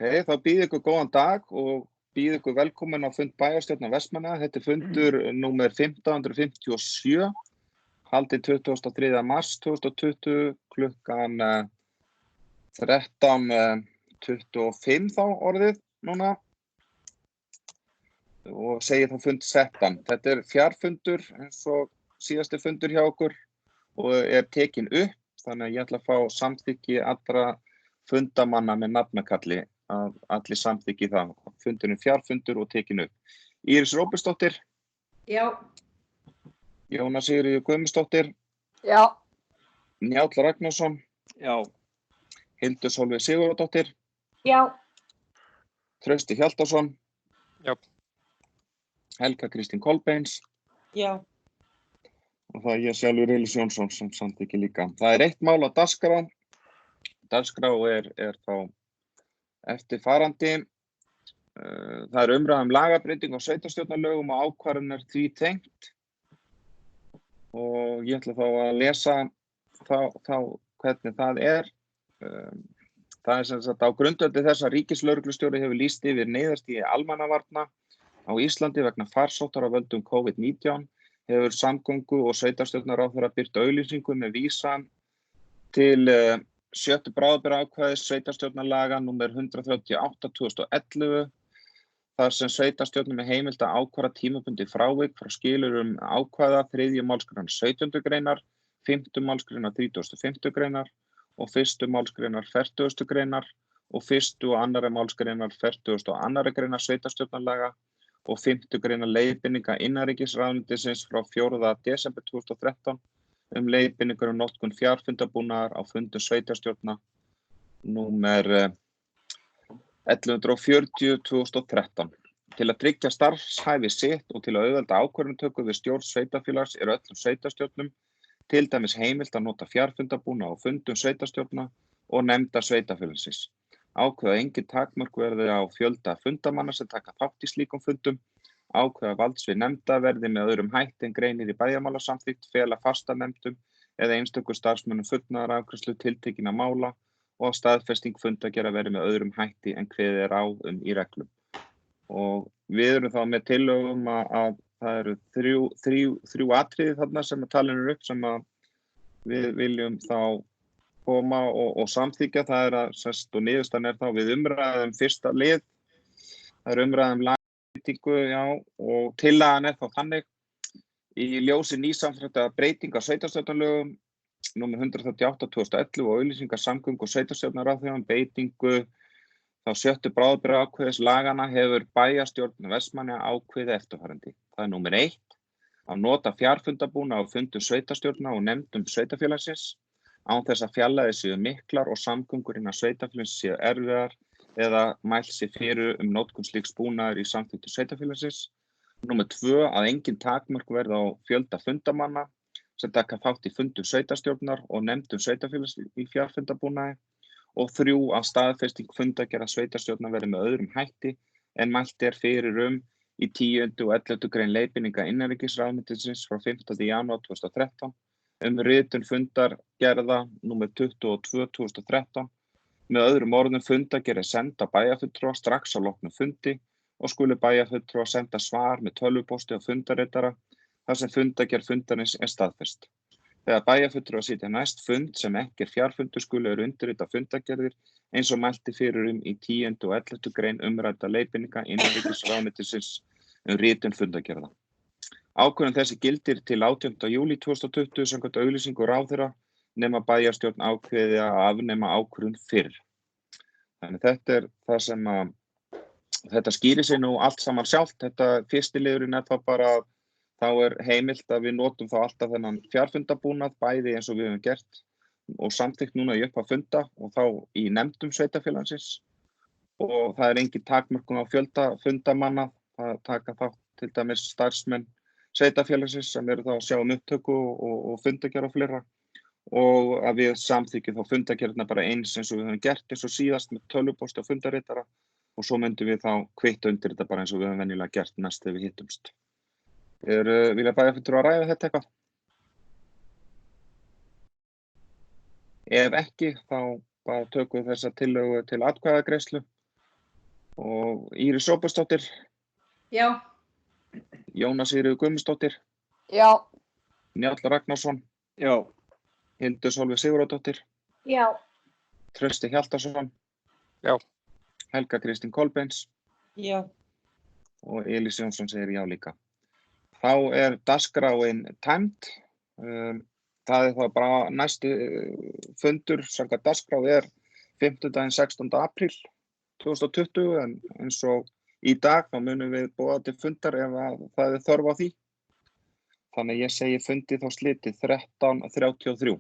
Þá býð ykkur góðan dag og býð ykkur velkomin á fund bæjarstjórnar Vestmannaeyja. Þetta er fundur númer 1557, haldinn 23. mars 2020 klukkan 13:25 þá orðið núna og segir þá fund settan. Þetta er fjarfundur eins og síðasti fundur hjá okkur og er tekin upp, þannig að ég ætla að fá samþykki allra fundamanna með nafnakalli að allir samþykki það. Fundurinn fjarfundur og tekin upp. Íris Róbertsdóttir. Já. Jóna Sigríður Guðmundsdóttir. Já. Njáll Ragnarsson. Já. Hildur Sólveig Sigurðardóttir. Já. Trausti Hjaltason. Já. Helga Kristín Kolbeins. Já. Og það er ég sjálfur Elís Jónsson sem samþykki líka. Það er eitt mál á dagskrá. Dagskrá er þá eftirfarandi. Það er umræða lagabreyting á sveitarstjórnarlögum og ákvarðanir því tengt. Og ég ætla þá að lesa þá hvernig það er. Það er sem sagt á grundvelli þess að ríkislögreglustjóri hefur lýst yfir neyðarstigi almannavarna á Íslandi vegna farsóttar af völdum COVID-19 hefur samgöngu- og sveitarstjórnarráðherra birt auglýsingu með vísan til 7. bráðabirgðaákvæðis sveitarstjórnarlaga númer 138/2011 þar sem sveitarstjórnum er heimilt að ákvarða tímabundið frávik frá skilyrðum ákvæða 3. málsgreinar 17. greinar, 5. málsgreinar 35. greinar og 1. málsgreinar 40. greinar og 1. og 2. málsgreinar 42. greinar sveitarstjórnarlaga og 5. greinar leiðbeininga innanríkisráðuneytisins frá 4. desember 2013 leiðbeiningar notkun fjarfundabúnaðar á fundum sveitarstjórna númer 1140/2013. Til að tryggja starfshæfi sitt og til að auðvelda ákvörðunartöku við stjórn sveitarfélags er öllum sveitarstjórnum til dæmis heimilt að nota fjarfundabúnað á fundum sveitarstjórna og nefnda sveitarfélagsins. Ákveða engin takmörk verði á fjölda fundamanna sem taka þátt í slíkum fundum. Ákveða valdsvið nefnda verði með öðrum hætti en greinir í bæjarmálasamþykkt fela fastanefndum eða einstökum starfsmönnum fullnaðarafgreiðslu tiltekinna mála og að staðfesting fundargerða verði með öðrum hætti en kveðið er á í reglum. Og við erum þá með tillögum að það eru þrjú atriði þarna sem talin eru upp sem að við viljum þá koma og samþykja. Það er að sest og niðurstaðan er þá við umræðum fyrsta lið. Það er umræðum lagabreytingu, já, og tillagan er þá þannig í ljósi nýsamþykktra breytinga á sveitarstjórnarlögum númer 138/2011 og auglýsingar samgöngu- og sveitarstjórnarráðherra beitingu þá 7. bráðabirgðaákvæðis laganna hefur bæjarstjórn Vestmannaeyja ákveðið eftirfarandi. Það er númer 1 að nota fjarfundabúnað á fundum sveitarstjórna og nefndum sveitarfélagsins án þess að fjarlægðir séu miklar og samgöngur innan sveitarfélagsins séu erfiðar eða mælt sé fyrir notkun slíks búnaðar í samþykktu sveitarfélagsins. Númer 2 að engin takmörk verði á fjölda fundamanna sem taka þátt í fundum sveitarstjórnar og nefndum sveitarfélags í fjarfundabúnaði. Og 3 að staðfesting fundargerða sveitarstjórnar verði með öðrum hætti en mælt er fyrir í 10. og 11. grein leiðbeininga innanríkisráðuneytisins frá 15. janúar 2013 ritun fundargerða númer 22/2013. Með öðrum orðum fundargerð senda bæjarfulltrúa strax á loknum fundi og skuli bæjarfulltrúa senda svar með tölvupósti á fundarritara þar sem fundargerð fundarins er staðfest. Þegar bæjarfulltrúar sitja næst fund sem ekki er fjarfundur skulu undirrita fundargerðir eins og mælti fyrir í 10. og 11. grein umræddra leiðbeininga innanríkisráðuneytisins ritun fundargerða. Ákvörðun þessi gildir til 18. júlí 2020 samkvæmt auglýsingu ráðherra nema bæjarstjórn ákveði að afnema ákvörðun fyrr. Þannig þetta er það sem að þetta skýrir sig nú allt saman sjálft. Þetta fyrsti liðurinn er það bara að þá er heimilt að við notum þá alltaf þennan fjarfundabúnað bæði eins og við höfum gert og samþykkt núna í upphaf funda og þá í nefndum sveitarfélagsins og það er engin takmörkun á fjölda fundamanna. Það taka þá til dæmis starfsmenn sveitarfélagsins sem eru þá að sjá upptöku og fundargerð og fleira og að við samþykkjum þá fundargerðina bara eins og við höfum gert eins og síðast með tölvupósti á fundarritara og svo myndum við þá kvitta undir þetta bara eins og við höfum venjulega gert næst þegar við hittumst. Vilja bæjarfulltrúar að ræða þetta eitthvað? Ef ekki, þá bara tökum við þessa tillögu til atkvæðagreiðslu og Íris Róbertsdóttir, Já. Jóna Sigríður Guðmundsdóttir, Já. Njáll Ragnarsson, Já. Hildur Sólveig Sigurðardóttir, Já. Trausti Hjaltason, Já. Helga Kristín Kolbeins Já. og Elís Jónsson segir já líka. Þá er dagskráin tæmd. Það þá bara næsti fundur samkvæmt dagskrá er fimmtudaginn 16. apríl 2020 en eins og í dag þá munum við boða til fundar ef að það er þörf á því. Þannig ég segi fundi þá slitið 13:33.